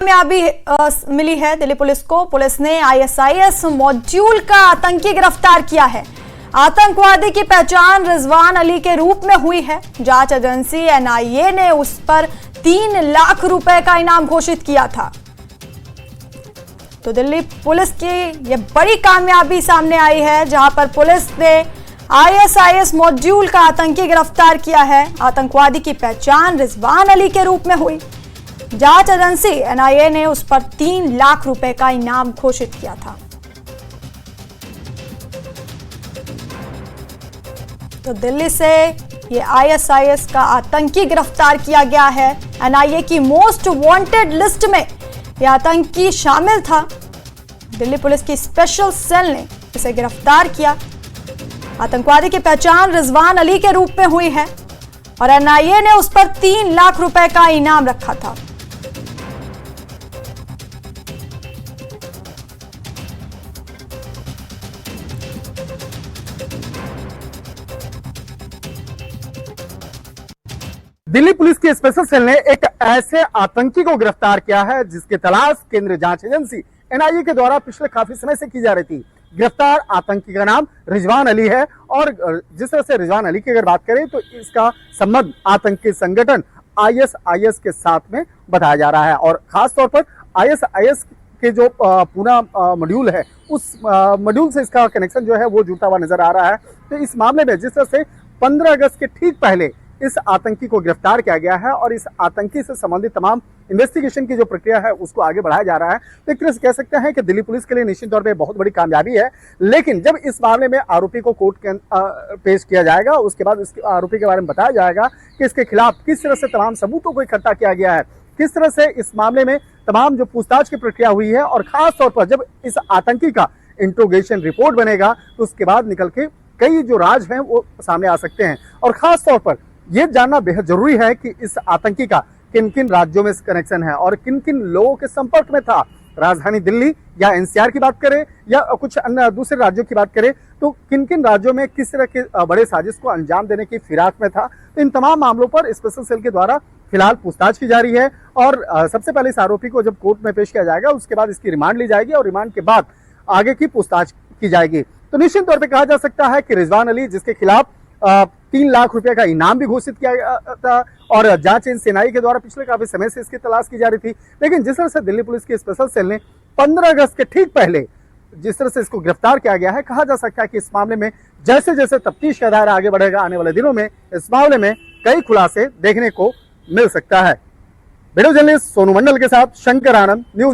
कामयाबी मिली है दिल्ली पुलिस को। पुलिस ने आईएसआईएस मॉड्यूल का आतंकी गिरफ्तार किया है। आतंकवादी की पहचान रिजवान अली के रूप में हुई है। जांच एजेंसी एनआईए ने उस पर 3 लाख रुपए का इनाम घोषित किया था। तो दिल्ली पुलिस की यह बड़ी कामयाबी सामने आई है, जहां पर पुलिस ने आईएसआईएस मॉड्यूल का आतंकी गिरफ्तार किया है। आतंकवादी की पहचान रिजवान अली के रूप में हुई। जांच एजेंसी एनआईए ने उस पर 3 लाख रुपए का इनाम घोषित किया था। तो दिल्ली से ये आईएसआईएस का आतंकी गिरफ्तार किया गया है। एनआईए की मोस्ट वांटेड लिस्ट में यह आतंकी शामिल था। दिल्ली पुलिस की स्पेशल सेल ने इसे गिरफ्तार किया। आतंकवादी की पहचान रिजवान अली के रूप में हुई है और एनआईए ने उस पर 3 लाख रुपए का इनाम रखा था। दिल्ली पुलिस की स्पेशल सेल ने एक ऐसे आतंकी को गिरफ्तार किया है जिसकी तलाश केंद्रीय जांच एजेंसी एनआईए के द्वारा पिछले काफी समय से की जा रही थी। गिरफ्तार आतंकी का नाम रिजवान अली है और जिस तरह से रिजवान अली की अगर बात करें तो इसका संबंध आतंकी संगठन आईएसआईएस के साथ में बताया जा रहा है और खास तौर पर आईएसआईएस के जो पूरा मॉड्यूल है उस मॉड्यूल से इसका कनेक्शन जो है वो जुड़ता हुआ नजर आ रहा है। तो इस मामले में जिस तरह से 15 अगस्त के ठीक पहले इस आतंकी को गिरफ्तार किया गया है और इस आतंकी से संबंधित तमाम इन्वेस्टिगेशन की जो प्रक्रिया है उसको आगे बढ़ाया जा रहा है। तो एक तरह से कह सकते हैं कि दिल्ली पुलिस के लिए निश्चित तौर पे बहुत बड़ी कामयाबी है। लेकिन जब इस मामले में आरोपी को कोर्ट के पेश किया जाएगा, उसके बाद इस आरोपी के बारे में बताया जाएगा कि इसके खिलाफ किस तरह से तमाम सबूतों को इकट्ठा किया गया है, किस तरह से इस मामले में तमाम जो पूछताछ की प्रक्रिया हुई है और खास तौर पर जब इस आतंकी का इंट्रोगेशन रिपोर्ट बनेगा तो उसके बाद निकल के कई जो राज हैं वो सामने आ सकते हैं। और खास तौर पर यह जानना बेहद जरूरी है कि इस आतंकी का किन किन राज्यों में कनेक्शन है और किन किन लोगों के संपर्क में था। राजधानी दिल्ली या एनसीआर की बात करें या कुछ अन्य दूसरे राज्यों की बात करें तो किन किन राज्यों में किस तरह के बड़े साजिश को अंजाम देने की फिराक में था। तो इन तमाम मामलों पर स्पेशल सेल के द्वारा फिलहाल पूछताछ की जा रही है और सबसे पहले इस आरोपी को जब कोर्ट में पेश किया जाएगा उसके बाद इसकी रिमांड ली जाएगी और रिमांड के बाद आगे की पूछताछ की जाएगी। तो निश्चित तौर पर कहा जा सकता है कि रिजवान अली, जिसके खिलाफ 3 लाख रुपए का इनाम भी घोषित किया गया था और जांच एजेंसी के द्वारा पिछले काफी समय से इसकी तलाश की जा रही थी। लेकिन जिस तरह से दिल्ली पुलिस की स्पेशल सेल ने 15 अगस्त के ठीक पहले जिस तरह से इसको वीडियो किया गया है, कहा जा सकता है कि इस मामले में जैसे जैसे तफ्तीश का दायरा आगे बढ़ेगा आने वाले दिनों में इस मामले में कई खुलासे देखने को मिल सकता है। वीडियो जर्नलिस्ट सोनू मंडल के साथ शंकर आनंद, न्यूज।